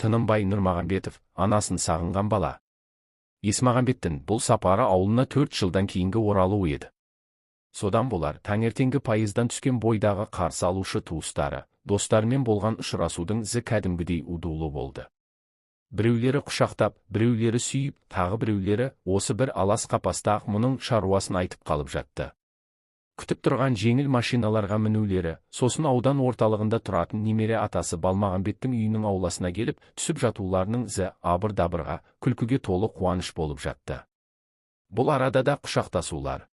Тынымбай Нұрмағамбетов, анасын сағынған бала. Есмағамбеттің бұл сапары ауылына 4 жылдан кейінгі оралуы еді. Содан болар таңертеңгі пайыздан түскен бойдағы қарсы алушы туыстары, достарымен болған ұшырасудың ізі кәдімгідей удулы болды. Біреулері құшақтап, біреулері сүйіп, тағы біреулері осы бір алас қапаста мұның шаруасын айтып қалып жатты. Күтіп тұрған жеңіл машиналарға мінулері, сосын аудан орталығында тұратын немере атасы Балмағамбеттің үйінің ауласына келіп, түсіп жатуларының ізі абыр-дабырға, күлкіге толы қуаныш болып жатты. Бұл арада да құшақтасулар,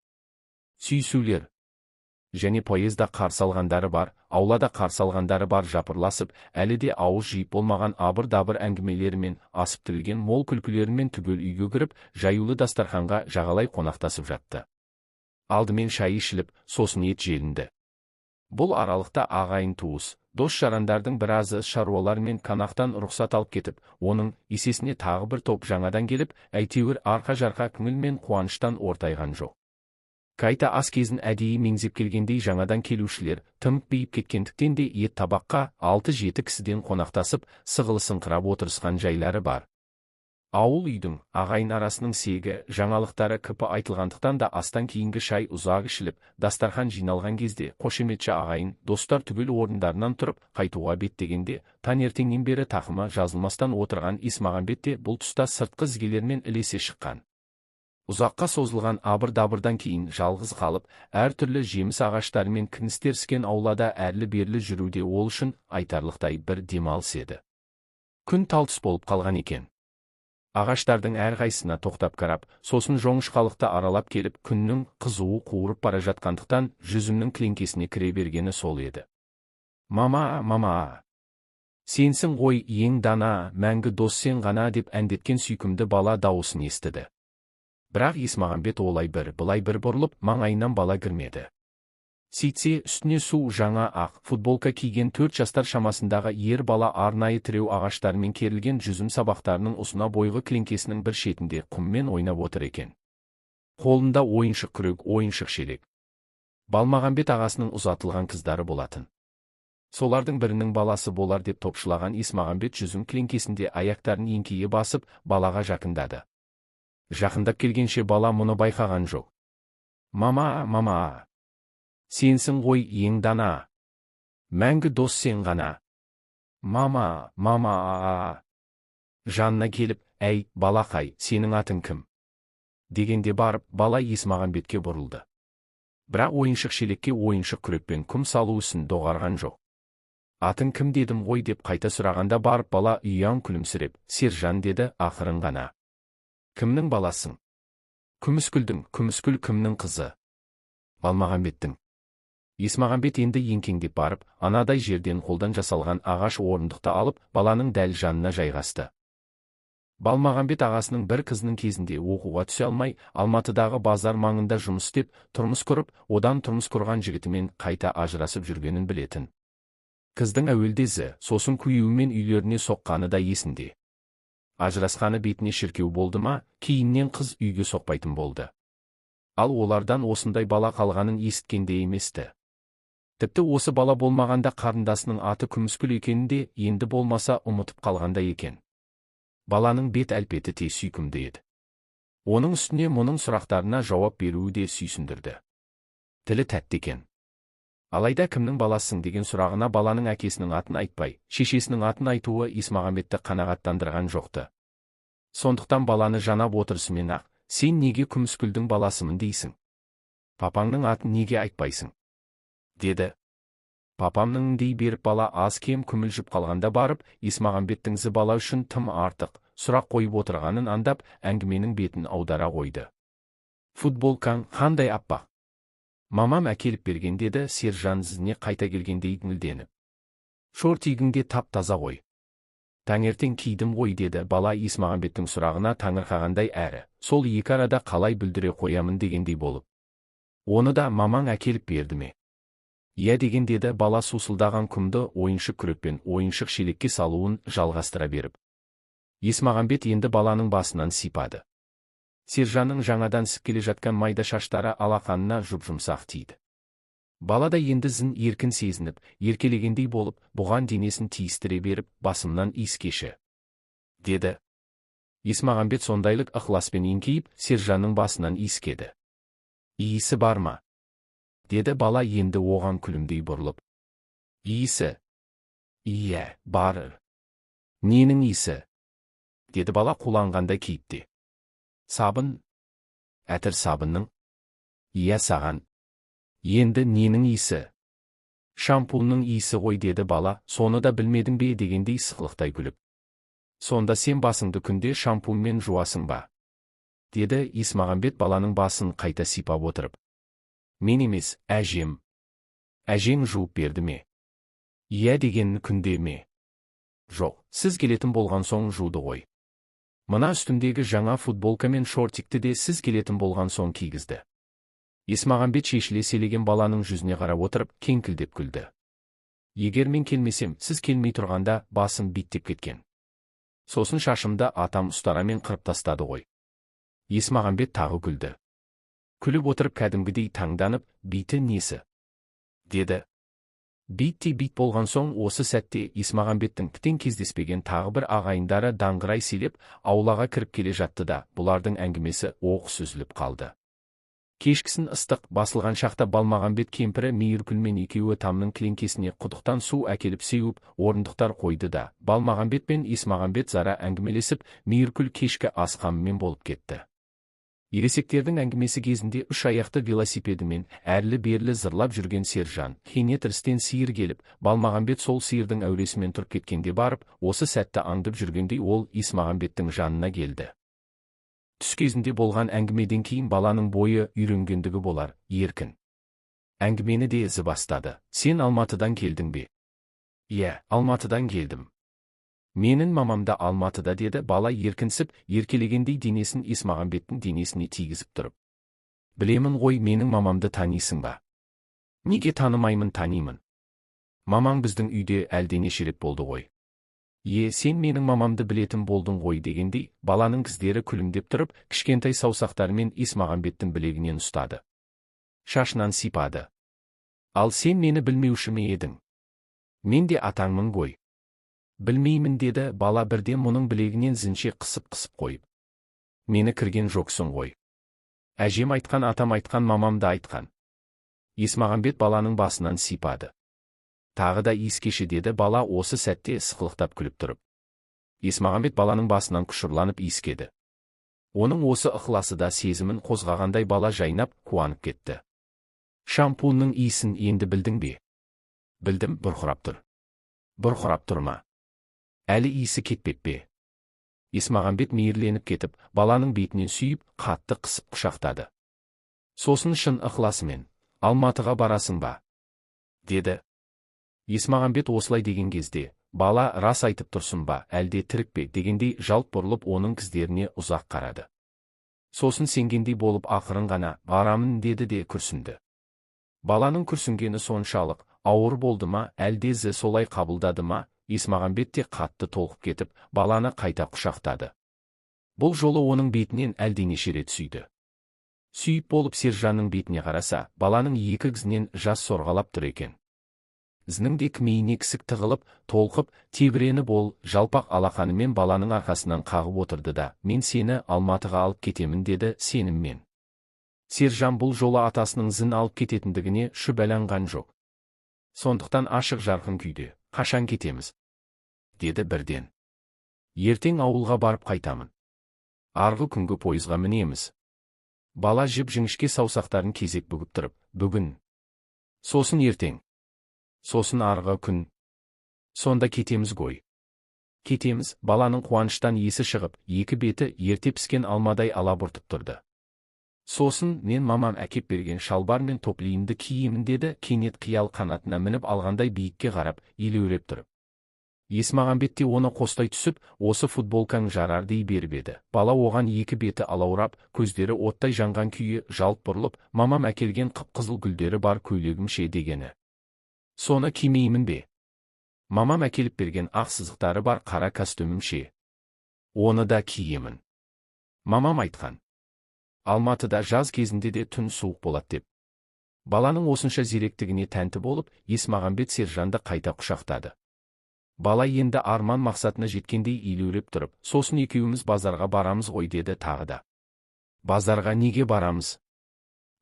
сүйісулер және поезда қарсы алғандары бар, аулада қарсы алғандары бар жапырласып, әлі де ауыз жиып болмаған абыр-дабыр әңгімелерімен, асып тігілген мол күлкілерімен түгел үйге кіріп, жаюлы дастарханға жағалай қонақтасып жатты. Алдымен шай ішіліп, сосын ет желінді. Бұл аралықта ағайын туыс, дос-жарандардың біразы шаруалар мен қонақтан рұқсат алып кетіп, оның есесіне тағы бір топ жаңадан келіп, әйтеуір арқа-жарқа көңіл мен қуаныштан ортайған жоқ. Қайта ас кезін әдейі меңзеп келгендей жаңадан келушілер тымып бейіп кеткендіктен де ет табаққа 6-7 кісіден қонақтасып, сығылысыңқырап отырысқан жайлары бар. Ауыл үйдің, ағайын арасының сегі, жаңалықтары кіпі айтылғандықтан да астан кейінгі шай ұзақ ішіліп, дастархан жиналған кезде қошеметші ағайын, достар түгел орындарынан тұрып, қайтуға беттегенде, таңертеңнен бері тақымы жазылмастан отырған Есмағамбет те бұл тұста сыртқы ізгелермен ілесе шыққан. Ұзаққа созылған абыр-дабырдан кейін жалғыз қалып, әртүрлі жеміс ағаштары мен кірістер скен аулада әрлі-берлі жүруде ол үшін айтарлықтай бір демалыс еді. Күн талтыс болып қалған екен. Ағаштардың әрқайсына тоқтап қарап, сосын жоңышқалықты аралап келіп, күннің қызуы қуырып бара жатқандықтан жүзімнің кілеңкесіне кіре бергені сол еді. Мама, сенсің ғой ең дана, мәңгі дос сен ғана деп әндеткен сүйкімді бала дауысын естіді. Бірақ Есмағамбет олай бір, былай бір бұрылып, маңайынан бала кірмеді. Сөйтсе, үстіне су жаңа ақ футболка киген 4 жастар шамасындағы ер бала арнайы тіреу ағаштармен керілген жүзім сабақтарының ұсына бойғы кілеңкесінің бір шетінде құммен ойнап отыр екен. Қолында ойыншық күрек, ойыншық шелек. Балмағамбет ағасының ұзатылған қыздары болатын. Солардың бірінің баласы болар деп топшылаған Есмағамбет жүзім кілеңкесінде аяқтарын еңкейе басып, балаға жақындады. Жақындап келгенше бала мұны байқаған жоқ. Мама, сенсің ғой ең дана, мәңгі дос сен ғана. Мама, жанына келіп, әй, балақай, сенің атың кім? Дегенде барып, бала Есмағамбетке бұрылды. Бірақ ойыншық шелекке ойыншық күрекпен құм салу ісін доғарған жоқ. Атың кім дедім ғой деп қайта сұрағанда барып бала ұяң күлімсіреп, Сержан деді ақырын ғана. Кімнің баласың? Күміскүлдің, күміскүл кімнің қызы? Балмағамбеттің. Есмағамбет енді еңкеңдеп барып, анадай жерден қолдан жасалған ағаш орындықты алып, баланың дәл жанына жайғасты. Балмағамбет ағасының бір қызының кезінде оқуға түсе алмай, Алматыдағы базар маңында жұмыс істеп, тұрмыс құрып, одан тұрмыс құрған жігітімен қайта ажырасып жүргенін білетін. Қыздың әуелдезі, сосын күйеуімен үйлеріне соққаны да есінде. Ажырасқаны бетіне шіркеу болды ма, кейіннен қыз үйге соқпайтын болды. Ал олардан осындай бала қалғанын есіткенде еместі. Тіпті осы бала болмағанда қарындасының аты Күміскүл екенін де енді болмаса ұмытып қалғанда екен. Баланың бет әлпеті те сүйкімді еді. Оның үстіне мұның сұрақтарына жауап беруі де сүйсіндірді. Тілі тәтті екен. Алайда кімнің баласың деген сұрағына баланың әкесінің атын айтпай, шешесінің атын айтуы Есмағамбетті қанағаттандырған жоқты. Сондықтан баланы жанап отырысымен-ақ, сен неге Күміскүлдің баласымын дейсің? Папаңның атын неге айтпайсың? Деді. Папамның дей беріп бала аз-кем күмілжіп қалғанда барып, Есмағамбеттің бала үшін тым артық сұрақ қойып отырғанын андап, әңгіменің бетін аудара қойды. Футболкаң қандай аппақ? Мамам әкеліп берген деді Сержан ізіне қайта келгендей үңілденіп. Шортигіңде тап-таза ғой. Таңертең кидім ғой деді бала Есмағамбеттің сұрағына таңырқағандай әрі, сол екі арада қалай бүлдіре қоямын дегендей болып. Оны да мамаң әкеліп берді ме? Иә деген деді бала сусылдаған құмды ойыншық күрекпен ойыншық шелекке салуын жалғастыра беріп. Есмағамбет енді баланың басынан сипады. Сержанның жаңадан сіп келе жатқан майда шаштары алақанына жұп-жұмсақ тиді. Бала да енді зін еркін сезініп, еркелегендей болып, бұған денесін тиістіре беріп, басымнан иіскеші. деді. Есмағамбет сондайлық ықыласпен еңкейіп, Сержанның басынан иіскеді. Иісі бар ма? Деді бала енді оған күлімдей бұрылып. Иісі? Иә, бар. Ненің иісі? Деді бала қуланғандай кейіпте. Сабын? Әтір сабынның? Иә, саған. Енді ненің иісі? Шампунның иісі ғой, деді бала, соны да білмедің бе дегендей сықылықтай күліп. Сонда сен басыңды күнде шампунмен жуасың ба? Деді Есмағамбет баланың басын қайта сипап отырып. Мен емес, әжем. Әжең жуып берді ме? Иә дегенін күнде ме? Жоқ, сіз келетін болған соң жуды ғой. Мына үстімдегі жаңа футболка мен шортикті де сіз келетін болған соң кигізді. Есмағамбет шешіле селеген баланың жүзіне қарап отырып, кеңкілдеп күлді. Егер мен келмесем, сіз келмей тұрғанда басым биттеп кеткен. Сосын шашымды атам ұстарамен қырып тастады ғой. Есмағамбет тағы күлді. Күліп отырып кәдімгідей таңданып, биті несі? Деді. Бит болған соң осы сәтте Есмағамбеттің тіптен кездеспеген тағы бір ағайындары даңғырай селеп аулаға кіріп келе жатты да, бұлардың әңгімесі оқыс үзіліп қалды. Кешкісін ыстық басылған шақта Балмағамбет кемпірі Мейіркүлмен екеуі тамның кілеңкесіне құдықтан су әкеліп сеуіп, орындықтар қойды да, Балмағамбет пен Есмағамбет зара әңгімелесіп, Мейіркүл кешкі ас қамымен болып кетті. Ересектердің әңгімесі кезінде үш аяқты велосипедімен әрлі-берлі зырлап жүрген Сержан, кенет ірістен сиыр келіп, Балмағамбет сол сиырдың әуресімен тұрып кеткенде барып, осы сәтті аңдып жүргендей ол Есмағамбеттің жанына келді. Түс кезінде болған әңгімеден кейін баланың бойы үйренгендігі болар, еркін. Әңгімені де ізі бастады. Сен Алматыдан келдің бе? Иә, Алматыдан келдім. Менің мамам да Алматыда, деді бала еркінсіп, еркелегендей денесін Есмағамбеттің денесіне тигізіп тұрып. Білемін ғой, менің мамамды танисың ба? Неге танымаймын, танимын. Мамаң біздің үйде әлденеше рет болды ғой. Сен менің мамамды білетін болдың ғой дегендей, баланың көздері күлімдеп тұрып, кішкентай саусақтарымен Есмағамбеттің білегінен ұстады. Шашынан сипады. Ал сен мені білмеуші ме едің? Мен де атаңмын ғой. Білмеймін, деді бала бірден мұның білегінен зінше қысып қойып. Мені кірген жоқсың ғой. Әжем айтқан, атам айтқан, мамам да айтқан. Есмағамбет баланың басынан сипады. Тағы да иіскеші, деді бала осы сәтте сықылықтап күліп тұрып. Есмағамбет баланың басынан құшырланып иіскеді. Оның осы ықыласы да сезімін қозғағандай бала жайнап, қуанып кетті. Шампунның иісін енді білдің бе? Білдім, бұрқырап тұр. Бұрқырап тұрма. Әлі иісі кетпеп пе? Есмағамбет мейірленіп кетіп, баланың бетінен сүйіп, қатты қысып құшақтады. Сосын шын ықыласымен, Алматыға барасың ба? Деді. Есмағамбет осылай деген кезде, бала рас айтып тұрсын ба, әлде тірік пе дегендей жалт бұрылып оның көздеріне ұзақ қарады. Сосын сенгендей болып ақырын ғана, барамын, деді де күрсінді. Баланың күрсінгені соншалық ауыр болды ма, әлде солай қабылдады ма? Есмағамбет те қатты толқып кетіп, баланы қайта құшақтады. Бұл жолы оның бетінен әлденеше рет сүйді. Сүйіп болып Сержанның бетіне қараса, баланың екі көзінен жас сорғалап тұр екен. Ізінің де кімейіне кісік тығылып, толқып, тебіреніп ол жалпақ алақанымен баланың арқасынан қағып отырды да, мен сені Алматыға алып кетемін, деді сеніммен. Сержан бұл жолы атасының зін алып кететіндігіне шүбәланған жоқ. Сондықтан ашық жарқын күйде, қашан кетеміз? Деді бірден. Ертең ауылға барып қайтамын. Арғы күнгі пойызға мінеміз. Бала жіп-жіңішке саусақтарын кезек бүгіп тұрып, бүгін. Сосын ертең. Сосын арғы күн. Сонда кетеміз ғой. Кетеміз, баланың қуаныштан есі шығып, екі беті ерте піскен алмадай алабұртып тұрды. Сосын мен мамам әкеп берген шалбар мен топлиімді киемін, деді кенет қиял қанатына мініп алғандай биікке қарап, елеуреп тұрып. Есмағамбет те оны қостай түсіп, осы футболкаң жарар дей беріп еді. Бала оған екі беті алаурап, көздері оттай жанған күйі жалт бұрылып, мамам әкелген қып-қызыл гүлдері бар көйлегім ше дегені. Соны кимеймін бе? Мамам әкеліп берген ақ сызықтары бар қара костюмім ше. Оны да киемін. Мамам айтқан. Алматыда жаз кезінде де түн суық болады деп. Баланың осынша зеректігіне тәнті болып, Есмағамбет Сержанды қайта құшақтады. Бала енді арман мақсатына жеткендей илеулеп тұрып, сосын екеуміз базарға барамыз ғой деді тағы да. Базарға неге барамыз?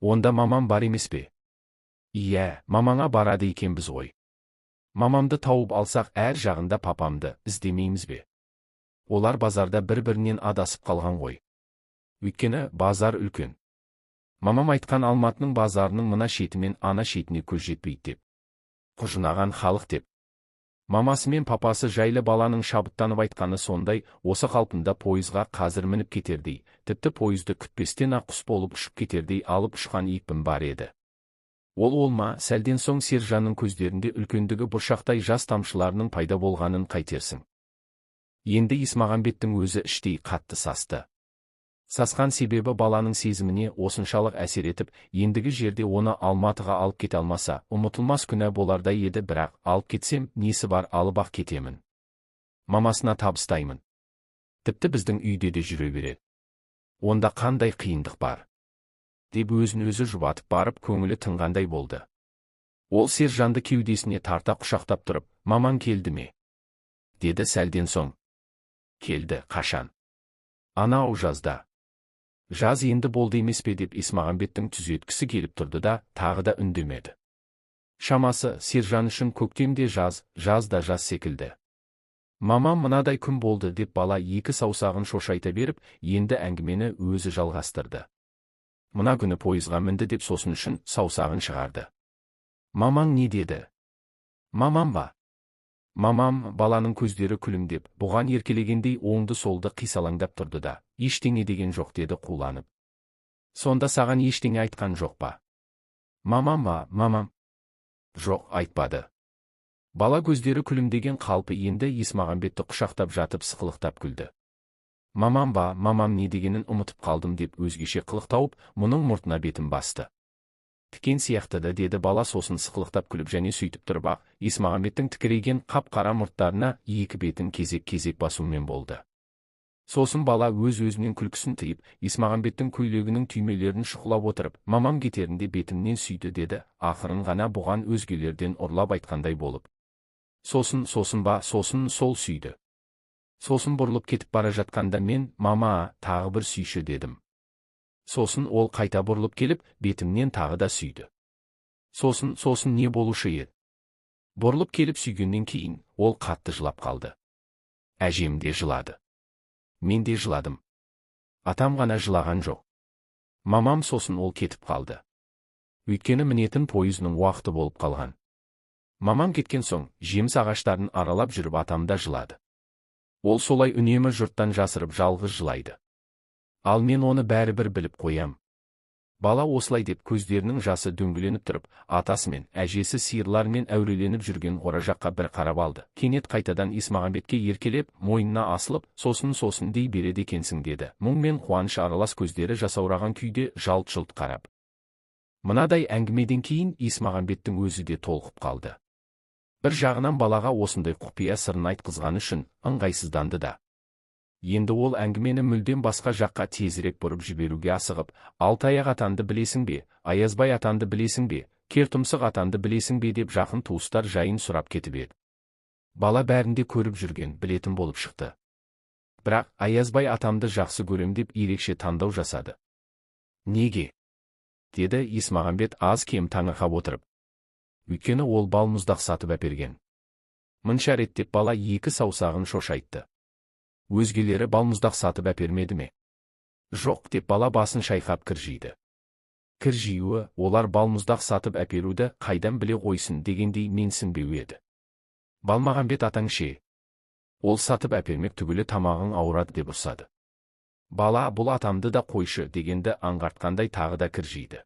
Онда мамам бар емес пе? Иә, мамаңа барады екенбіз ғой. Мамамды тауып алсақ әр жағында папамды іздемейміз бе? Олар базарда бір-бірінен адасып қалған ғой. Өйткені базар үлкен. Мамам айтқан Алматының базарының мына шетімен ана шетіне көз жетпейді деп. Құжынаған халық деп. Мамасы мен папасы жайлы баланың шабыттанып айтқаны сондай, осы қалпында пойызға қазір мініп кетердей, тіпті пойызды күтпестен ақ құс болып ұшып кетердей алып ұшқан екпін бар еді. Ол ма, сәлден соң Сержанның көздерінде үлкендігі бұршақтай жас тамшыларының пайда болғанын қайтерсің. Енді Есмағамбеттің өзі іштей қатты састы. Сасқан себебі баланың сезіміне осыншалық әсер етіп, ендігі жерде оны Алматыға алып кете алмаса, ұмытылмас күнә болардай еді, бірақ алып кетсем, несі бар, алып ақ кетемін. Мамасына табыстаймын. Тіпті біздің үйде де жүре береді. Онда қандай қиындық бар? Деп өзін-өзі жұбатып барып, көңілі тынғандай болды. Ол Сержанды кеудесіне тарта құшақтап тұрып, мамаң келді ме? Деді сәлден соң. Келді, қашан? Анау жазда. Жаз енді болды емес пе деп Есмағамбеттің түзеткісі келіп тұрды да, тағы да үндемеді. Шамасы, Сержан үшін көктем де жаз, жаз да жаз секілді. Мамам мынадай күн болды деп бала екі саусағын шошайта беріп, енді әңгімені өзі жалғастырды. Мына күні пойызға мінді деп сосын үшін саусағын шығарды. Мамаң не деді? Мамам ба? Мамам, баланың көздері күлімдеп, бұған еркелегендей оңды-солды қисалаңдап тұрды да, ештеңе деген жоқ деді қуланып. Сонда саған ештеңе айтқан жоқ па? Мамам ба, мамам? Жоқ, айтпады. Бала көздері күлімдеген қалпы енді Есмағамбетті құшақтап жатып сықылықтап күлді. Мамам ба, мамам не дегенін ұмытып қалдым деп өзгеше қылық тауып, мұның мұртына бетін басты. Тікен сияқты да деді бала сосын сықылықтап күліп және сөйтіп тұрып ақ, Есмағамбеттің тікірейген қап-қара мұрттарына екі бетін кезек-кезек басумен болды. Сосын бала өз-өзінен күлкісін тыйып, Есмағамбеттің көйлегінің түймелерін шұқылап отырып, мамам кетерінде бетімнен сүйді деді, ақырын ғана бұған өзгелерден ұрлап айтқандай болып. Сосын сол сүйді. Сосын бұрылып кетіп бара жатқанда мен, мама, тағы бір сүйші дедім. Сосын ол қайта бұрылып келіп, бетімнен тағы да сүйді. Сосын не болушы еді? Бұрылып келіп сүйгеннен кейін, ол қатты жылап қалды. Әжем де жылады. Мен де жыладым. Атам ғана жылаған жоқ. Мамам сосын ол кетіп қалды. Өйткені мінетін пойызының уақыты болып қалған. Мамам кеткен соң, жеміс ағаштарын аралап жүріп атам да жылады. Ол солай үнемі жұрттан жасырып жалғыз жылайды. Ал мен оны бәрібір біліп қоям. Бала осылай деп көздерінің жасы дөңгеленіп тұрып, атасы мен әжесі сиырлармен әуреленіп жүрген қора жаққа бір қарап алды. Кенет қайтадан Есмағамбетке еркелеп, мойнына асылып, сосын дей береді екенсің деді. Мұң мен қуаныш аралас көздері жасаураған күйде жалт-жұлт қарап. Мынадай әңгімеден кейін Есмағамбеттің өзі де толқып қалды. Бір жағынан балаға осындай құпия сырын айтқызғаны үшін ыңғайсызданды да. Енді ол әңгімені мүлдем басқа жаққа тезірек бұрып жіберуге асығып, Алтаяқ атанды білесің бе, Аязбай атанды білесің бе, Кертұмсық атанды білесің бе деп жақын туыстар жайын сұрап кетіп еді. Бала бәрінде көріп жүрген, білетін болып шықты. Бірақ Аязбай атамды жақсы көрем деп ерекше таңдау жасады. Неге? Деді Есмағамбет аз кем таңырқап отырып. Өйткені ол балмұздақ сатып әперген. Мынша реттеп бала екі саусағын шошайтты. Өзгелері балмұздақ сатып әпермеді ме? Жоқ деп бала басын шайқап кіржиді. Кіржиюі, олар балмұздақ сатып әперуді қайдан біле қойсын дегендей менсінбеу еді. Балмағамбет атаң ше? Ол сатып әпермек түгілі тамағың ауырады деп ұрсады. Бала бұл атамды да қойшы дегенді аңғартқандай тағы да кіржиді.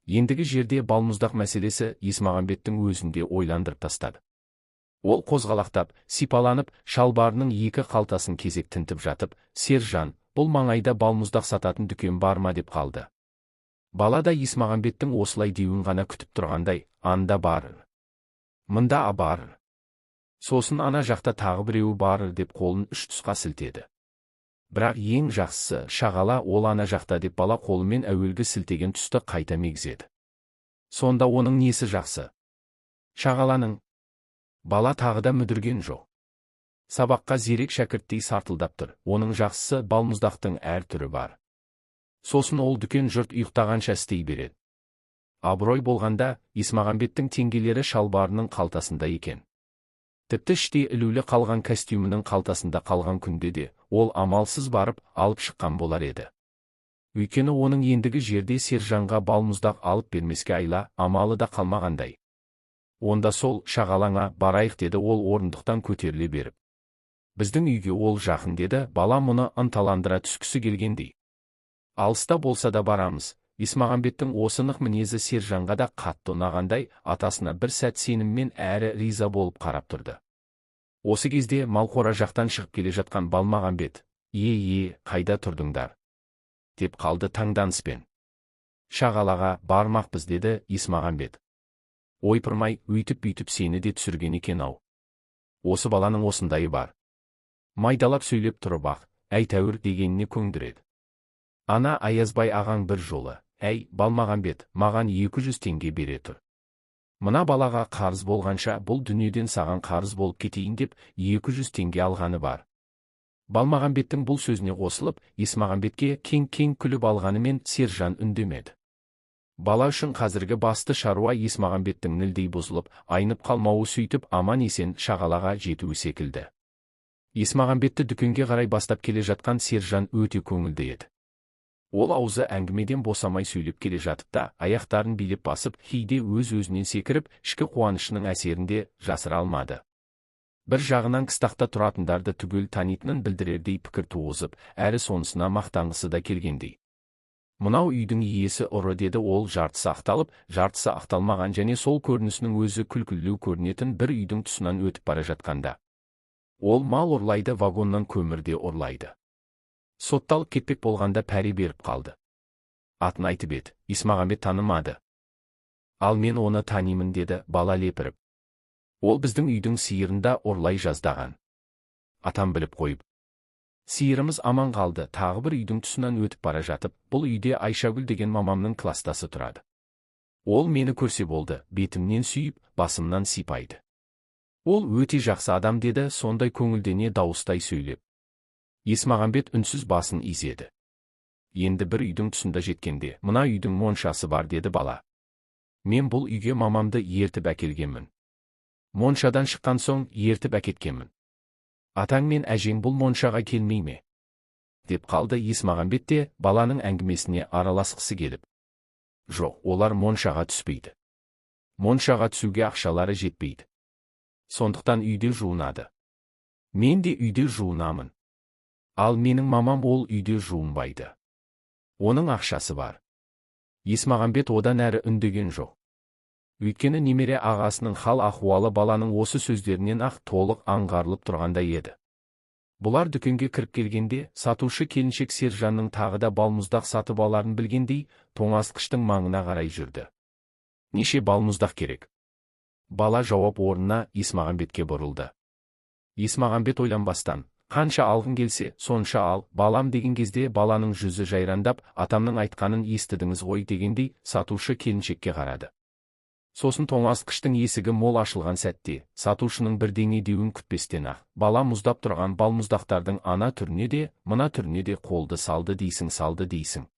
Ендігі жерде балмұздақ мәселесі Есмағамбеттің өзінде ойландырып тастады. Ол қозғалақтап, сипаланып, шалбарының екі қалтасын кезек тінтіп жатып, Сержан, бұл маңайда балмұздақ сататын дүкен бар ма деп қалды. Бала да Есмағамбеттің осылай деуін ғана күтіп тұрғандай, анда бар. Мында бар. Сосын ана жақта тағы біреуі бар деп қолын үш тұсқа сілтеді. Бірақ ең жақсысы, шағала ол ана жақта деп бала қолымен әуелгі сілтеген тұсты қайта мегзеді. Сонда оның несі жақсы? Шағаланың. Бала тағы да мүдірген жоқ. Сабаққа зерек шәкірттей сартылдап тұр. Оның жақсысы балмұздақтың әр түрі бар. Сосын ол дүкен жұрт ұйықтағанша істей береді. Абырой болғанда, Есмағамбеттің теңгелері шалбарының қалтасында екен. Тіпті іштей ілулі қалған костюмінің қалтасында қалған күнде де, ол амалсыз барып, алып шыққан болар еді. Өйткені оның ендігі жерде Сержанға балмұздақ алып бермеске айла, амалы да қалмағандай. Онда сол, шағалаңа, барайық деді ол орындықтан көтеріле беріп. Біздің үйге ол жақын деді, бала мұны ынталандыра түскісі келгендей. Алыста болса да барамыз. Есмағамбеттің осы нық мінезі Сержанға да қатты ұнағандай, атасына бір сәт сеніммен әрі риза болып қарап тұрды. Осы кезде Малқора жақтан шығып келе жатқан Балмағамбет, қайда тұрдыңдар? Деп қалды таңданыспен. Шағалаға бармақпыз деді Есмағамбет. Ойпырмай, өйтіп-бүйтіп сені де түсірген екен-ау. Осы баланың осындайы бар. Майдалап сөйлеп тұрып ақ, әй тәуір дегеніне көндіреді. Ана Аязбай ағаң бір жолы, әй, Балмағамбет, маған 200 теңге бере тұр. Мына балаға қарыз болғанша бұл дүниеден саған қарыз болып кетейін деп 200 теңге алғаны бар. Балмағамбеттің бұл сөзіне қосылып, Есмағамбетке кең-кең күліп алғанымен Сержан үндемеді. Бала үшін қазіргі басты шаруа Есмағамбеттің нілдей бұзылып, айнып қалмауы, сөйтіп аман-есен шағалаға жетуі секілді. Есмағамбетті дүкенге қарай бастап келе жатқан Сержан өте көңілді еді. Ол аузы әңгімеден босамай сөйлеп келе жатып та, аяқтарын билеп басып, кейде өз-өзінен секіріп, ішкі қуанышының әсерінде жасыра алмады. Бір жағынан қыстақта тұратындарды түгел танитынын білдірердей пікір туғызып, әрі сонысына мақтанғысы да келгендей. Мынау үйдің иесі ұры деді ол, жартысы ақталып, жартысы ақталмаған және сол көрінісінің өзі күлкілеу көрінетін бір үйдің тұсынан өтіп бара жатқанда. Ол мал ұрлайды, вагоннан көмірде ұрлайды. Сотталып кетпек болғанда пәре беріп қалды. Атын айтып еді, Есмағамбет танымады. Ал мен оны танимын деді бала лепіріп. Ол біздің үйдің сиырында ұрлай жаздаған. Атам біліп қойып. Сиырымыз аман қалды. Тағы бір үйдің тұсынан өтіп бара жатып, бұл үйде Айшагүл деген мамамның кластасы тұрады. Ол мені көрсе болды, бетімнен сүйіп, басымнан сипайды. Ол өте жақсы адам деді, сондай көңілдене дауыстай сөйлеп. Есмағамбет үнсіз басын изеді. Енді бір үйдің тұсында жеткенде, мына үйдің моншасы бар деді бала. Мен бұл үйге мамамды ертіп әкелгенмін. Моншадан шыққан соң ертіп әкеткенмін. Атаң мен әжең бұл моншаға келмей ме? Деп қалды Есмағамбет те баланың әңгімесіне араласқысы келіп. Жоқ, олар моншаға түспейді. Моншаға түсуге ақшалары жетпейді. Сондықтан үйде жуынады. Мен де үйде жуынамын. Ал менің мамам ол үйде жуынбайды. Оның ақшасы бар. Есмағамбет одан әрі үндеген жоқ. Өйткені немере ағасының хал ахуалы баланың осы сөздерінен ақ толық аңғарылып тұрғандай еді. Бұлар дүкенге кіріп келгенде, сатушы келіншек Сержанның тағы да балмұздақ сатып аларын білгендей, тоңазытқыштың маңына қарай жүрді. Неше балмұздақ керек? Бала жауап орнына Есмағамбетке бұрылды. Есмағамбет ойланбастан, қанша алғың келсе, сонша ал, балам деген кезде баланың жүзі жайрандап, атамның айтқанын естідіңіз ғой дегендей, сатушы келіншекке қарады. Сосын тоңазытқыштың есігі мол ашылған сәтте, сатушының бірдеңе деуін күтпестен ақ, бала мұздап тұрған балмұздақтардың ана түріне де, мына түріне де қолды салды дейсің.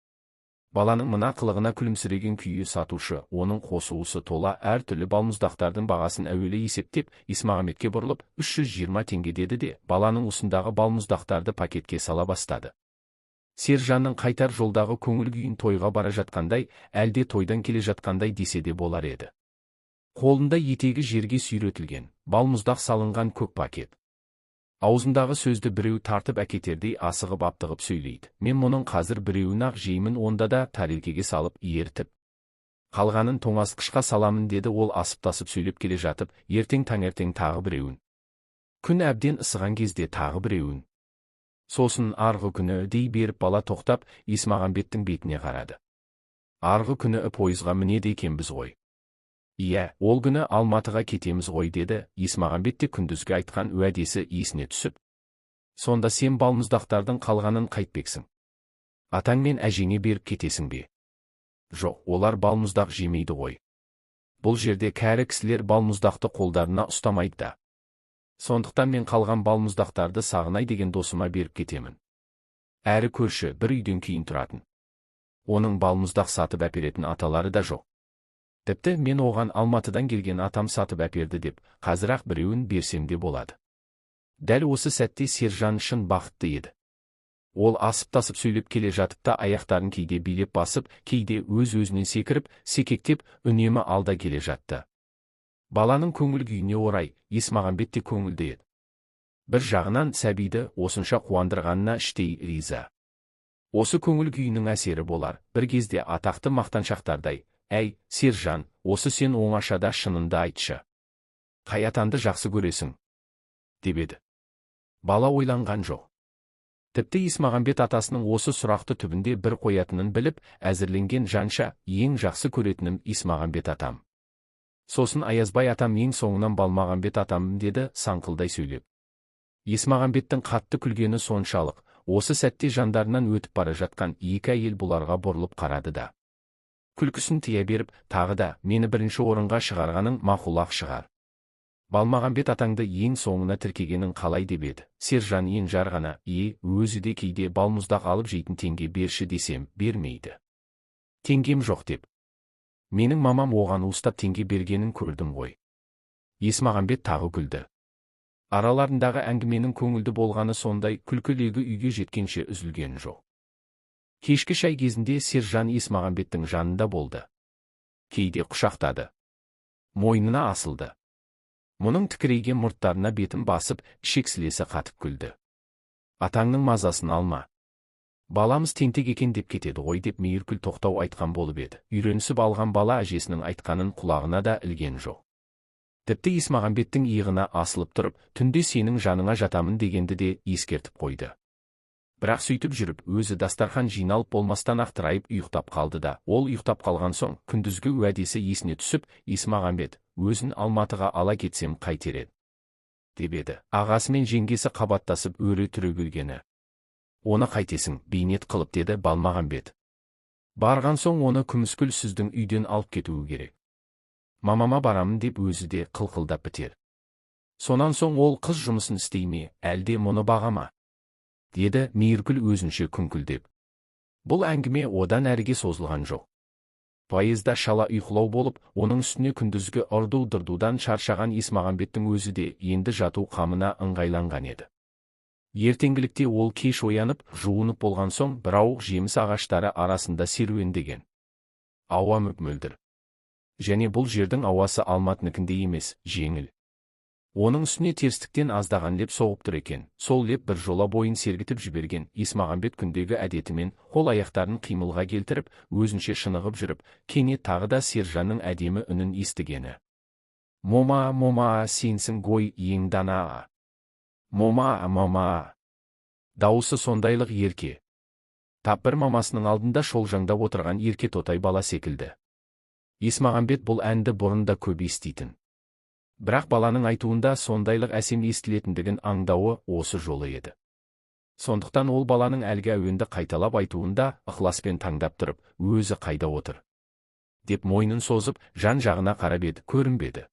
Баланың мына қылығына күлімсіреген күйі сатушы, оның қосуысы тола әртүрлі балмұздақтардың бағасын әуелі есептеп, Есмағамбетке бұрылып, 320 теңге деді де, баланың ұсындағы балмұздақтарды пакетке сала бастады. Сержанның қайтар жолдағы көңіл күйін тойға бара жатқандай, әлде тойдан келе жатқандай десе де болар еді. Қолында етегі жерге сүйретілген, балмұздақ салынған көк пакет. Аузындағы сөзді біреу тартып әкетердей асығып аптығып сөйлейді. Мен мұның қазір біреуін ақ жеймін, онда да тарелкеге салып ертіп. Қалғанын тоңазытқышқа саламын деді ол асып-тасып сөйлеп келе жатып, ертең таңертең тағы біреуін. Күн әбден ысыған кезде тағы біреуін. Сосын арғы күні дей беріп бала тоқтап, Есмағамбеттің бетіне қарады. Арғы күні пойызға мінеді екенбіз ғой. Иә, ол күні Алматыға кетеміз ғой деді, Есмағамбет те күндізгі айтқан уәдесі есіне түсіп. Сонда сен балмұздақтардың қалғанын қайтпексің? Атаң мен әжеңе беріп кетесің бе? Жоқ, олар балмұздақ жемейді ғой. Бұл жерде кәрі кісілер балмұздақты қолдарына ұстамайды да. Сондықтан мен қалған балмұздақтарды Сағынай деген досыма беріп кетемін. Әрі көрші бір үйден кейін тұратын. Оның балмұздақ сатып әперетін аталары да жоқ. Тіпті мен оған Алматыдан келген атам сатып әперді деп, қазір-ақ біреуін берсем де болады. Дәл осы сәтте Сержан шын бақытты еді. Ол асып-тасып сөйлеп келе жатып та аяқтарын кейде билеп басып, кейде өз-өзінен секіріп, секектеп, үнемі алда келе жатты. Баланың көңіл күйіне орай, Есмағамбет те көңілді еді. Бір жағынан сәбиді осынша қуандырғанына іштей риза. Осы көңіл күйінің әсері болар, бір кезде атақты мақтаншақтардай: «Әй, Сержан, осы сен оңашада шынынды айтшы. Қай атанды жақсы көресің?» деп еді. Бала ойланған жоқ. Тіпті Есмағамбет атасының осы сұрақты түбінде бір қоятынын біліп, әзірленген жанша: «Ең жақсы көретінім Есмағамбет атам. Сосын Аязбай атам, ең соңынан Балмағамбет атам», деді саңқылдай сөйлеп. Есмағамбеттің қатты күлгені соншалық, осы сәтте жандарынан өтіп бара жатқан екі әйел бұларға бұрылып қарады да, күлкісін тия беріп, тағы да: «Мені бірінші орынға шығарғаның мақұл-ақ шығар. Балмағамбет атаңды ең соңына тіркегенің қалай?» деп еді. Сержан енжар ғана: Өзі де кейде балмұздақ алып жейтін, теңге берші десем, бермейді. Теңгем жоқ деп. Менің мамам оған уыстап теңге бергенін көрдім ғой. Есмағамбет тағы күлді. Араларындағы әңгіменің көңілді болғаны сондай, күлкі-легі үйге жеткенше үзілген жоқ. Кешкі шай кезінде Сержан Есмағамбеттің жанында болды. Кейде құшақтады. Мойнына асылды. Мұның тікірейген мұрттарына бетін басып, шексілесі қатып күлді. «Атаңның мазасын алма. Баламыз тентек екен деп кетеді ғой», деп мейіркүл тоқтау айтқан болып еді. Үйренісіп алған бала әжесінің айтқанын құлағына да ілген жоқ. Тіпті Есмағамбеттің иығына асылып тұрып, «Түнде сенің жаныңа жатамын» дегенді де ескертіп қойды. Бірақ сөйтіп жүріп, өзі дастархан жиналып болмастан ақтырайып ұйықтап қалды да, ол ұйықтап қалған соң, күндізгі уәдесі есіне түсіп, «Есмағамбет, өзін Алматыға ала кетсем қайтер еді?» деп еді. Ағасы мен жеңгесі қабаттасып өре түрегелгені. «Оны қайтесің, бейнет қылып», деді Балмағамбет. «Барған соң оны Күміскүл сіздің үйден алып кетуі керек. Мамама барамын» деп өзі де қылқылдап бітер. «Сонан соң ол қыз жұмысын істей ме, әлде мұны баға ма?» деді мейіркүл өзінше күңкілдеп. Бұл әңгіме одан әріге созылған жоқ. Поезда шала ұйқылау болып, оның үстіне күндізгі ұрду-дырдудан шаршаған Есмағамбеттің өзі де енді жату қамына ыңғайланған еді. Ертеңгілікте ол кеш оянып, жуынып болған соң, бір ауық жеміс ағаштары арасында серуендеген. Ауа мөп-мөлдір. Және бұл жердің ауасы Алматыныкіндей емес, жеңіл. Оның үстіне терістіктен аздаған леп соғып тұр екен. Сол леп бір жола бойын сергітіп жіберген. Есмағамбет күндегі әдетімен қол аяқтарын қимылға келтіріп, өзінше шынығып жүріп, кенет тағы да Сержанның әдемі үнін естігені. «Мома, мома, сенсің ғой ең дана. Мома, мома». Дауысы сондайлық ерке. Тап бір мамасының алдында шолжаңдап отырған ерке тотай бала секілді. Есмағамбет бұл әнді бұрында көп еститін. Бірақ баланың айтуында сондайлық әсем естілетіндігін аңдауы осы жолы еді. Сондықтан ол баланың әлгі әуенді қайталап айтуында ықыласпен таңдап тұрып, «Өзі қайда отыр?» деп мойнын созып, жан-жағына қарап еді, көрінбеді.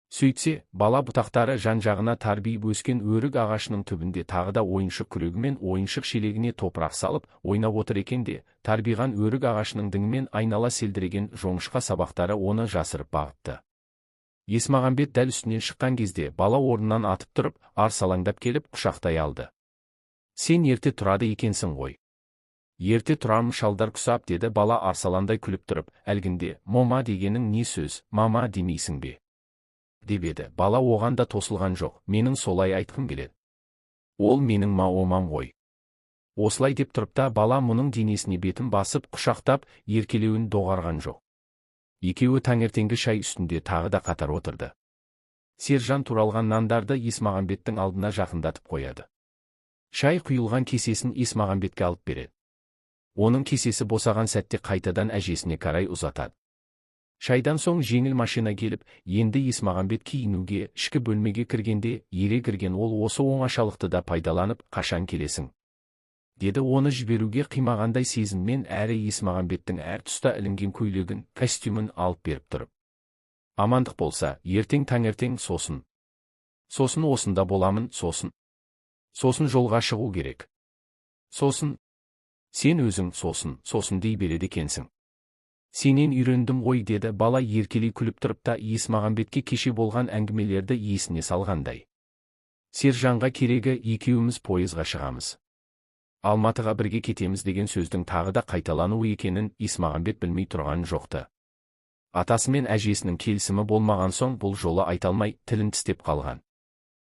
Сөйтсе, бала бұтақтары жан-жағына тарбиып өскен өрік ағашының түбінде тағы да ойыншық күрегімен ойыншық шелегіне топырақ салып, ойнап отыр екен де, тарбиған өрік ағашының діңімен айнала селдіреген жоңышқа сабақтары оны жасырып бағыпты. Есмағамбет дәл үстінен шыққан кезде, бала орнынан атып тұрып, арсалаңдап келіп, құшақтай алды. «Сен ерте тұрады екенсің ғой». «Ерте тұрам шалдар құсап», деді бала арсаландай күліп тұрып. «Әлгінде, мома дегенің не сөз, мама демейсің бе?» деп еді. Бала оған да тосылған жоқ. «Менің солай айтқым келеді. Ол менің омам ғой». Осылай деп тұрып та, бала мұның денесіне бетін басып, құшақтап, еркелеуін доғарған жоқ. Екеуі таңертеңгі шай үстінде тағы да қатар отырды. Сержан туралған нандарды Есмағамбеттің алдына жақындатып қояды. Шай құйылған кесесін Есмағамбетке алып береді. Оның кесесі босаған сәтте қайтадан әжесіне қарай ұзатады. Шайдан соң жеңіл машина келіп, енді Есмағамбет киінуге, ішкі бөлмеге кіргенде, ере кірген ол осы оңашалықты да пайдаланып, «Қашан келесің?» деді. Оны жіберуге қимағандай сезіммен әрі Есмағамбеттің әр тұста ілінген көйлегін, костюмін алып беріп тұрып. Амандық болса, ертең таңертең сосын. Сосын осында боламын, сосын. Сосын жолға шығу керек. Сосын. Сен өзің сосын дей береді екенсің. Сенен үйрендім ғой, деді бала еркелей күліп тұрып та Есмағамбетке кеше болған әңгімелерді есіне салғандай. Сержанға керегі екеуміз пойызға шығамыз. Алматыға бірге кетеміз деген сөздің тағы да қайталануы екенін Есмағамбет білмей тұрған жоқты. Атасы мен әжесінің келісімі болмаған соң бұл жолы айталмай тілін тістеп қалған.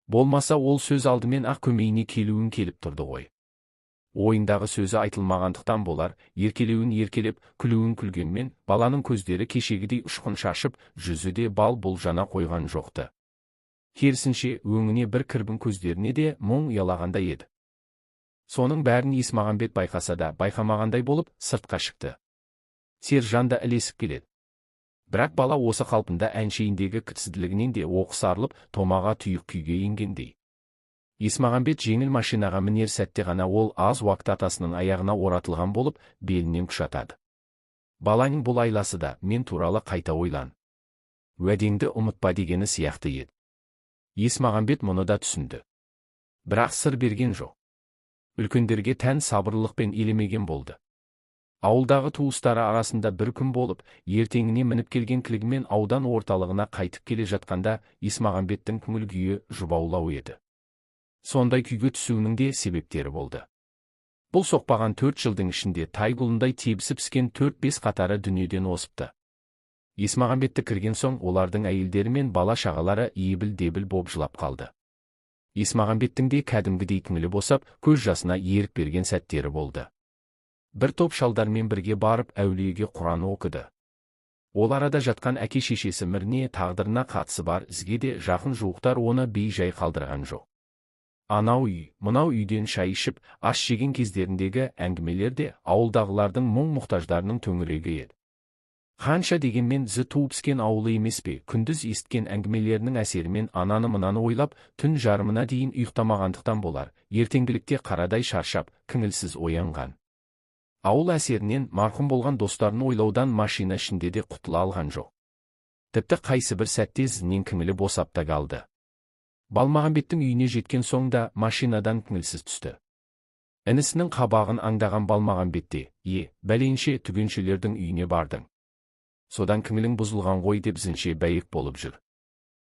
Болмаса ол сөз алдымен ақ көмейіне келуін келіп тұрды ғой. Ойындағы сөзі айтылмағандықтан болар, еркелеуін еркелеп, күлуін күлгенмен, баланың көздері кешегідей ұшқын шашып, жүзі де бал бұлжана қойған жоқты. Керісінше, өңіне бір кірбің, көздеріне де мұң ұялағандай еді. Соның бәрін Есмағамбет байқаса да байқамағандай болып, сыртқа шықты. Сержан да ілесіп келеді. Бірақ бала осы қалпында әншейіндегі кірсізділігінен де оқыс арылып, томаға тұйық күйге енгендей. Есмағамбет жеңіл машинаға мінер сәтте ғана ол аз уақыт атасының аяғына оратылған болып, белінен күшатады. Баланың бұл айласы да мен туралы қайта ойлан. Уәдеңді ұмытпа дегені сияқты еді. Есмағамбет мұны да түсінді. Бірақ сыр берген жоқ. Үлкендерге тән сабырлықпен елемеген болды. Ауылдағы туыстары арасында бір күн болып, ертеңіне мініп келген кілігімен аудан орталығына қайтып келе жатқанда Есмағамбеттің көңіл күйі жұбаулау еді. Сондай күйге түсуінің де себептері болды. Бұл соқпаған 4 жылдың ішінде тайгұлындай тебісіп піскен 4-5 қатары дүниеден осыпты. Есмағамбетті кірген соң олардың әйелдері мен бала шағалары ебіл-дебіл боп жылап қалды. Есмағамбеттің де кәдімгідей көңілі босап, көз жасына ерік берген сәттері болды. Бір топ шалдармен бірге барып әулиеге Құран оқыды. Ол арада жатқан әке-шешесі Мірне тағдырына қатысы бар ізге де жақын жуықтар оны бей-жай қалдырған жоқ. Анау үй, мынау үйден шай ішіп, ас жеген кездеріндегі әңгімелерде ауылдағылардың мұң-мұқтаждарының төңірегі еді. Қанша дегенмен зі туып піскен ауылы емес пе, күндіз есткен әңгімелерінің әсерімен ананы-мынаны ойлап, түн жарымына дейін ұйықтамағандықтан болар, ертеңгілікте қарадай шаршап, көңілсіз оянған. Ауыл әсерінен марқұм болған достарын ойлаудан машина ішінде де құтыла алған жоқ. Тіпті қайсы бір сәтте зінен көңілі босап та қалды. Балмағамбеттің үйіне жеткен соң да машинадан көңілсіз түсті. Інісінің қабағын аңдаған Балмағамбетте, бәленше түгеншелердің үйіне бардың. Содан көңілің бұзылған ғой деп зінше бәйек болып жүр.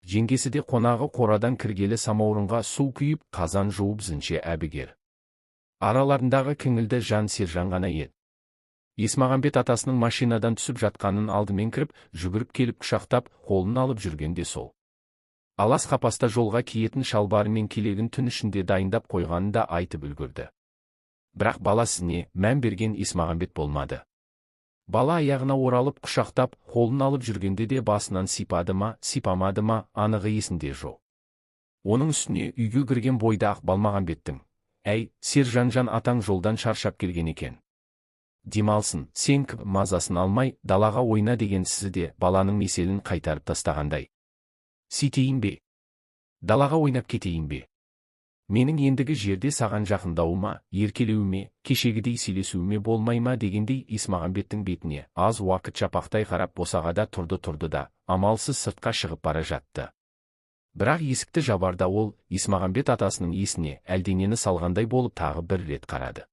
Жеңгесі де қонағы қорадан кіргелі самаурынға су күйіп, қазан жуып зінше әбігер. Араларындағы көңілді жан Сержан ғана еді. Есмағамбет атасының машинадан түсіп жатқанын алдымен кіріп, жүгіріп келіп құшақтап, қолын алып жүргенде сол. Алас қапаста жолға киетін шалбары мен келегін түн ішінде дайындап қойғанын да айтып үлгірді. Бірақ баласына мән берген Есмағамбет болмады. Бала аяғына оралып құшақтап, қолын алып жүргенде де басынан сипады ма, сипамады ма, анығы есінде жоқ. Оның үстіне үйге кірген бойда ақ Балмағамбеттің: «Әй, Сержанжан атаң жолдан шаршап келген екен. Демалсын, сен кіп мазасын алмай, далаға ойна» деген сізі де баланың меселін қайтарып тастағандай. «Сетейін бе? Далаға ойнап кетейін бе? Менің ендігі жерде саған жақындауыма, еркелеуіме, кешегідей сөйлесуіме болмай ма?» дегендей Есмағамбеттің бетіне аз уақыт жапақтай қарап босағада тұрды да, амалсыз сыртқа шығып бара жатты. Бірақ есікті жабарда ол, Есмағамбет атасының есіне әлденені салғандай болып тағы бір рет қарады.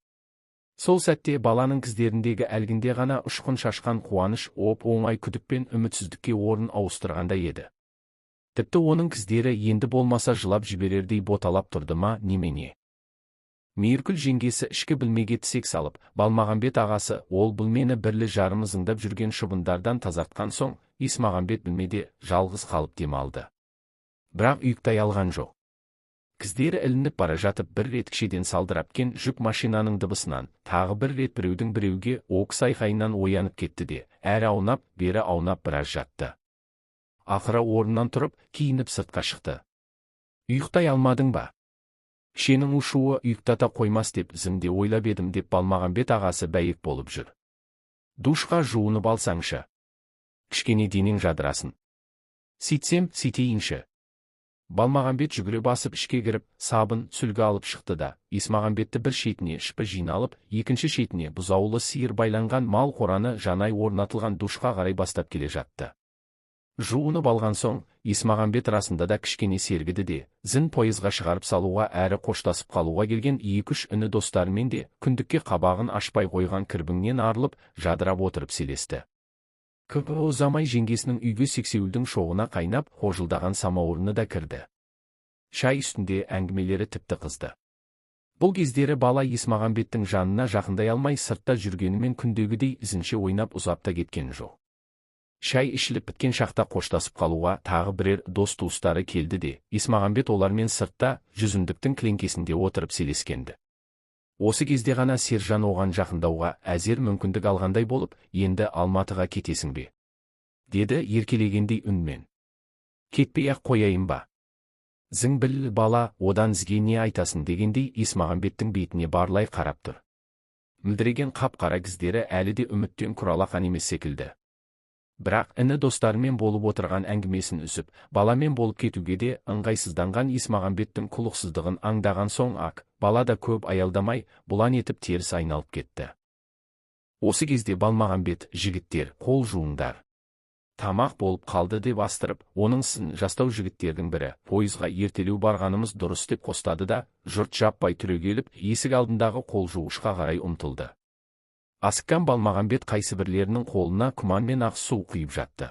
Сол сәтте баланың көздеріндегі әлгінде ғана ұшқын шашқан қуаныш оп-оңай күдік пен үмітсіздікке орын ауыстырғандай еді. Тіпті оның көздері енді болмаса жылап жіберердей боталап тұрды ма, немене? Мейіркүл жеңгесі ішкі білмеге тісек салып, Балмағамбет ағасы ол білмені бірлі-жарым ызыңдап жүрген шыбындардан тазартқан соң, Есмағамбет білмеде жалғыз қалып демалды. Бірақ ұйықтай алған жоқ. Көздері ілініп бара жатып бір рет кішеден салдырап кен жүк машинаның дыбысынан, тағы бір рет біреудің біреуге оқыс айқайынан оянып кетті де, әрі аунап, бері аунап біраз жатты. Ақыры орнынан тұрып, киініп сыртқа шықты. «Ұйықтай алмадың ба? Кішенің ушуы ұйықтата қоймас деп зімде ойлап едім» деп Балмағамбет ағасы бәйек болып жүр. «Душқа жуынып алсаңшы. Кішкене денең жадырасын. Сөйтсем, сөйтейінші». Балмағамбет жүгіре басып ішке кіріп, сабын, сүлгі алып шықты да, Есмағамбетті бір шетіне шыпы жиналып, екінші шетіне бұзаулы сиыр байланған мал қораны жанай орнатылған душқа қарай бастап келе жатты. Жуынып алған соң, Есмағамбет расында да кішкене сергіді де, зін пойызға шығарып салуға әрі қоштасып қалуға келген 2-3 іні достарымен де күндікке қабағын ашпай қойған кірбіңнен арылып, жадырап отырып селесті. Көп ұзамай жеңгесінің үйге сексеуілдің шоғына қайнап, қожылдаған самауырыны да кірді. Шай үстінде әңгімелері тіпті қызды. Бұл кездері бала Есмағамбеттің жанына жақындай алмай сыртта жүргенімен күндегідей ізінше ойнап ұзап та кеткен жоқ. Шай ішіліп біткен шақта қоштасып қалуға тағы бірер дос-туыстары келді де, Есмағамбет олармен сыртта жүзімдіктің кілеңкесінде отырып селескенді. Осы кезде ғана Сержан оған жақындауға әзер мүмкіндік алғандай болып, енді Алматыға кетесің бе? Деді еркелегендей үнмен. Кетпей-ақ қояйын ба? Зің-біл бала, одан ізге не айтасын дегендей Есмағамбеттің бетіне барлай қарап тұр. Мөлдіреген қап-қара көздері әлі де үміттен құралақан емес секілді. Бірақ іні достарымен болып отырған әңгімесін үзіп, баламен болып кетуге де ыңғайсызданған Есмағамбеттің құлықсыздығын аңдаған соң ақ, бала да көп аялдамай, бұлан етіп теріс айналып кетті. Осы кезде Балмағамбет, жігіттер, қол жуыңдар. Тамақ болып қалды деп астырып, оның сын жастау жігіттердің бірі, пойызға ертелеу барғанымыз дұрыс деп қостады да, жұрт жаппай түрегеліп, есік алдындағы қол жуғышқа қарай ұмтылды. Асыққан Балмағамбет қайсыбірлерінің қолына күмән мен ақ су құйып жатты.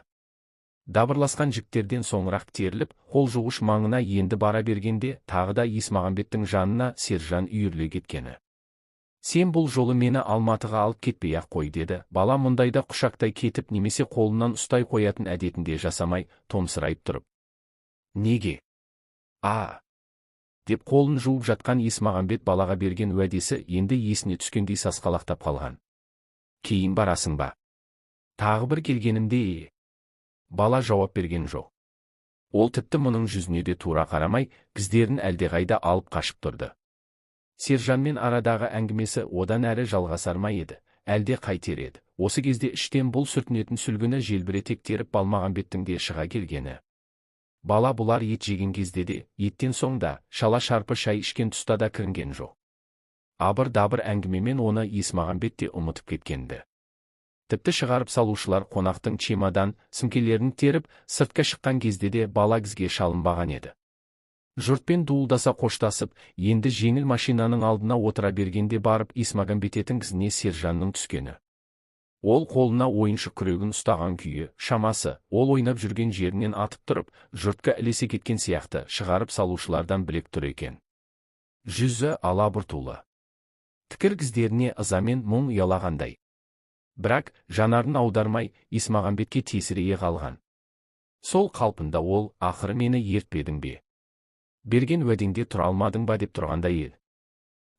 Дабырласқан жігіттерден соңырақ теріліп, қол жуғыш маңына енді бара бергенде, тағы да Есмағамбеттің жанына Сержан үйіріле кеткені. Сен бұл жолы мені Алматыға алып кетпей-ақ қой деді. Бала мұндайда құшақтай кетіп немесе қолынан ұстай қоятын әдетінде жасамай, томсырайып тұрып. Неге? Деп қолын жуып жатқан Есмағамбет балаға берген уәдесі енді есіне түскендей сасқалақтап қалған. Кейін барасың ба? Тағы бір келгенімде. Бала жауап берген жоқ. Ол тіпті мұның жүзіне де тура қарамай, көздерін әлдеқайда алып қашып тұрды. Сержанмен арадағы әңгімесі одан әрі жалғасар ма еді, әлде қайтер еді. Осы кезде іштен бұл сүртінетін сүлгіні желбірете теріп Балмағамбеттің де шыға келгені. Бала бұлар ет жеген кезде де, еттен соң да, шала-шарпы шай ішкен тұста да кірінген жоқ. Абыр-дабыр әңгімемен оны Есмағамбет те ұмытып кеткенді. Тіпті шығарып салушылар қонақтың чемодан, сөмкелерін теріп, сыртқа шыққан кезде де бала кізге шалынбаған еді. Жұртпен дуылдаса қоштасып, енді жеңіл машинаның алдына отыра бергенде барып Есмағамбеттің кізіне Сержанның түскені. Ол қолына ойыншық күрегін ұстаған күйі, шамасы, ол ойнап жүрген жерінен атып тұрып, жұртқа ілесе кеткен сияқты шығарып салушылардан білек тұр екен. Жүзі алабұртулы. Тікір көздеріне ыза мен мұң ұялағандай. Бірақ жанарын аудармай Есмағамбетке тесірейе қалған. Сол қалпында ол, ақыры мені ертпедің бе? Берген уәдеңде тұра алмадың ба деп тұрғандай еді.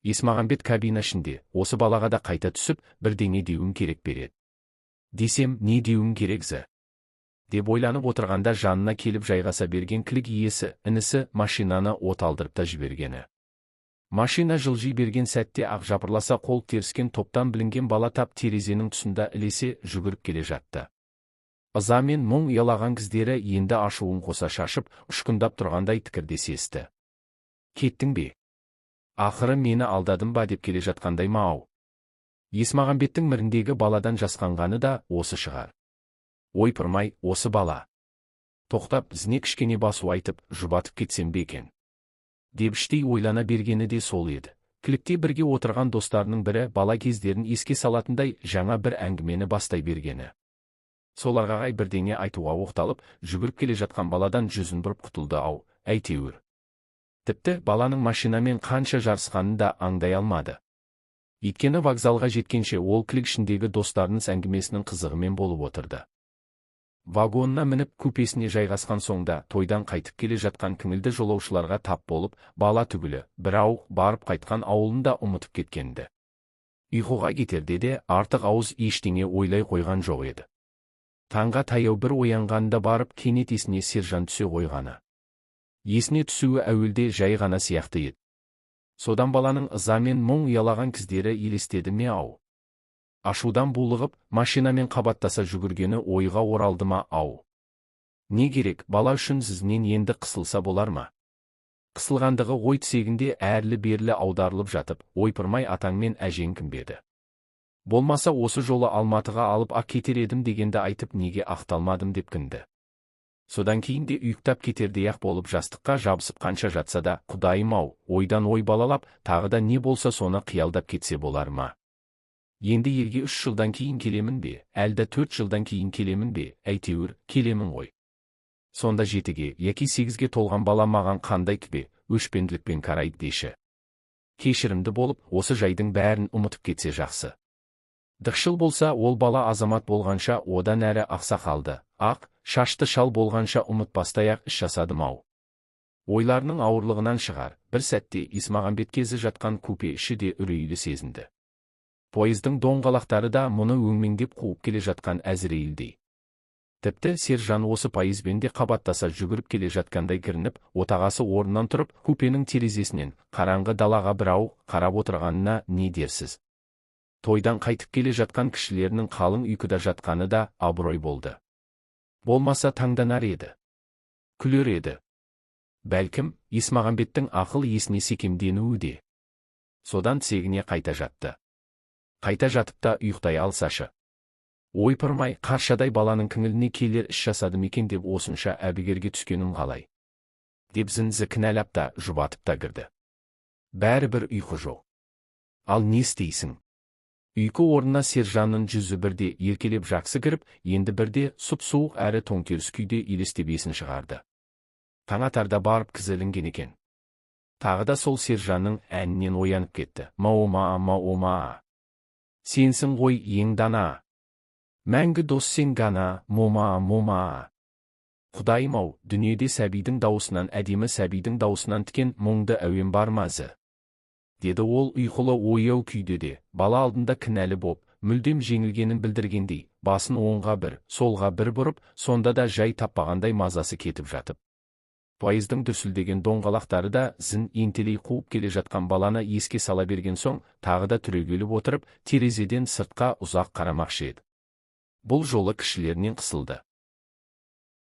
Есмағамбет кабина ішінде, осы балаға да қайта түсіп, бірдеңе деуім керек береді. Десем, не деуім керекзі? Деп ойланып отырғанда жанына келіп жайғаса берген кілік иесі, інісі машинаны от алдырып та жібергені. Машина жылжи берген сәтте ақ жапырласа қол теріскен топтан білінген бала тап терезенің тұсында ілесе жүгіріп келе жатты. Ыза мен мұң ұялаған көздері енді ашуын қоса шашып, ұшқындап тұрғандай тікірде сесті. Кеттің бе? Ақыры мені алдадың ба деп келе жатқандай ма-ау? Есмағамбеттің міріндегі баладан жасқанғаны да осы шығар. Ойпырмай, осы бала. Тоқтап, бізіне кішкене басу айтып, жұбатып кетсем бе екен? Деп іштей ойлана бергені де сол еді. Кілікте бірге отырған достарының бірі бала кездерін еске салатындай жаңа бір әңгімені бастай бергені. Соларға бірдеңе айтуға оқталып, жүгіріп келе жатқан баладан жүзін бұрып құтылды-ау, әйтеуір. Тіпті баланың машинамен қанша жарысқанын да аңдай алмады. Өйткені вокзалға жеткенше ол кілік ішіндегі достарының әңгімесінің қызығымен болып отырды. Вагонына мініп купесіне жайғасқан соңда тойдан қайтып келе жатқан көңілді жолаушыларға тап болып, бала түгілі, бір ауық барып қайтқан ауылында ұмытып кеткенді. Ұйқыға кетерде де артық ауыз ештеңе ойлай қойған жоқ еді. Таңға таяу бір оянғанда барып кенет есіне Сержан түсе қойғаны. Есіне түсуі әуелде жай ғана сияқты еді. Содан баланың ыза мен мұң ұялаған көздері елестеді ме-ау? Ашудан булығып, машинамен қабаттаса жүгіргені ойға оралды ма-ау? Не керек, бала үшін зізінен енді қысылса болар ма? Қысылғандығы ой тісегінде әрлі-берлі аударылып жатып, ойпырмай атаң мен әжең кім беді? Болмаса осы жолы Алматыға алып ақ кетер едім дегенді айтып неге ақталмадым деп кінді. Содан кейін де ұйықтап кетердей-ақ болып жастыққа жабысып қанша жатса да, Құдайым-ау, ойдан ой балалап, тағы да не болса соны қиялдап кетсе болар ма? Енді елге 3 жылдан кейін келемін бе, әлде 4 жылдан кейін келемін бе, әйтеуір, келемін ғой. Сонда 7-ге, яки 8-ге толған бала маған қандай кібе, өшпенділікпен қарайды деші. Кешірімді болып, осы жайдың бәрін ұмытып кетсе жақсы. Дықшыл болса, ол бала азамат болғанша одан әрі ақсақалды, ақ, шашты шал болғанша ұмытпастай-ақ іс жасадым-ау. Ойларының ауырлығынан шығар, бір сәтте Есмағамбет кезі жатқан купе іші де үрейлі сезінді. Пойыздың доңғалақтары да мұны өңмеңдеп қуып келе жатқан әзірейілдей. Тіпті сержан осы пойызбен де қабаттаса жүгіріп келе жатқандай көрініп, отағасы орнынан тұрып, купенің терезесінен қараңғы далаға бірау қарап отырғанына не дерсіз? Тойдан қайтып келе жатқан кішілерінің қалың ұйқыда жатқаны да абырой болды. Болмаса таңданар еді. Күлер еді. Бәлкім, Есмағамбеттің ақыл есіне секемденуі де. Содан тсегіне қайта жатты. Қайта жатып та ұйықтай алсашы. Ойпырмай, қаршадай баланың кіңіліне келер іс жасадым екен деп осынша әбігерге түскенін қалай. Деп зінзі кінәлап та, жұбатып та кірді. Бәрібір ұйқы жоқ. Ал не істейсің? Ұйқы орнына сержанның жүзі бірде еркелеп жақсы кіріп, енді бірде сұп-суық әрі тоңкеріс күйде елестеп есін шығарды. Таңатарда барып кізілінген екен. Тағы да сол сержанның әнінен оянып кетті. Ма-ома. Сенсің ғой ең дана. Мәңгі дос сен ғана, мома. Құдайым-ау, дүниеде сәбидің дауысынан әдемі сәбидің дауысынан тікен мұңды әуен бар мазы. Деді ол ұйқылы ояу күйде де, бала алдында кінәлі боп, мүлдем жеңілгенін білдіргендей, басын оңға бір, солға бір бұрып, сонда да жай таппағандай мазасы кетіп жатып. Пойыздың дүрсілдеген доңғалақтары да зін ентелей қуып келе жатқан баланы еске сала берген соң, тағы да түрегеліп отырып, терезеден сыртқа ұзақ қарамақшы еді. Бұл жолы кішілерінен қысылды.